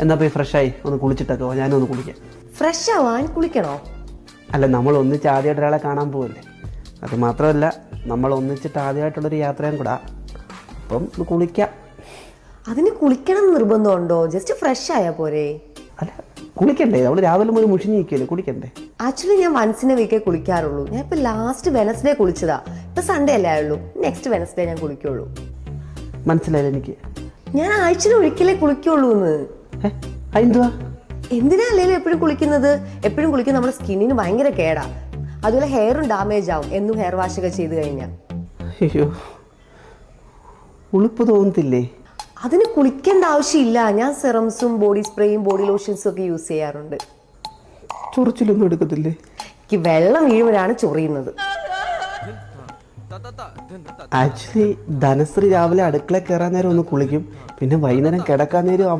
എന്നാ പോയി ഫ്രഷായി ഒന്ന് കുളിച്ചിട്ടൊക്കെ ഞാനും ഒന്ന് കുളിക്കാം. ഫ്രഷ് ആവാൻ കുളിക്കണോ? അല്ല, നമ്മൾ ഒന്നിച്ച് ആദ്യമായിട്ട് ഒരാളെ കാണാൻ പോവല്ലേ. അത് മാത്രമല്ല, നമ്മൾ ഒന്നിച്ചിട്ട് ആദ്യമായിട്ടുള്ളൊരു യാത്രയും കൂടാ. അപ്പം ഒന്ന് കുളിക്കാം. അതിന് കുളിക്കണം നിർബന്ധമുണ്ടോ? ജസ്റ്റ് ഫ്രഷ് ആയാ പോരെ? അല്ല, കുളിക്കണ്ടേ? നമ്മൾ രാവിലെ മുതൽ മുഷിഞ്ഞ് നിൽക്കല്ലേ, കുളിക്കണ്ടേ? ആക്ച്വലി ഞാൻ വൺസിനെ വീക്കേ കുളിക്കാറുള്ളൂ. ഞാൻ ഇപ്പൊ ലാസ്റ്റ് വെനസ്ഡേ കുളിച്ചതാ. ഇപ്പൊ സൺഡേ അല്ലേ ആയുള്ളൂ. നെക്സ്റ്റ് വെനസ്ഡേ ഞാൻ കുളിക്കുള്ളൂ. മനസ്സിലായില്ല എനിക്ക്. ഞാൻ ആഴ്ചയിൽ ഒരിക്കലേ കുളിക്കുള്ളൂ എന്ന്. എന്തുവാ? എന്തിനാ അല്ലെങ്കിലും എപ്പോഴും കുളിക്കുന്നത്? എപ്പോഴും കുളിക്കുന്നത് നമ്മുടെ സ്കിന്നിന് ഭയങ്കര കേടാ. അതുപോലെ ഹെയറും ഡാമേജ് ആവും എന്നും ഹെയർ വാഷ് ഒക്കെ ചെയ്ത് കഴിഞ്ഞാൽ. അയ്യോ, ഉളുപ്പ് തോന്നത്തില്ലേ? അതിന് കുളിക്കേണ്ട ആവശ്യമില്ല. ഞാൻ സെറംസും ബോഡി സ്പ്രേയും ബോഡി ലോഷൻസും ഒക്കെ യൂസ് ചെയ്യാറുണ്ട്. ചൊറിച്ചിലൊന്നും എടുക്കത്തില്ലേ? എനിക്ക് വെള്ളം വീഴുമ്പോഴാണ് ചൊറിയുന്നത്. ആക്ച്വലി ധനശ്രീ രാവിലെ അടുക്കള കയറാൻ നേരം ഒന്ന് കുളിക്കും, പിന്നെ വൈകുന്നേരം കിടക്കാൻ നേരം അവൾ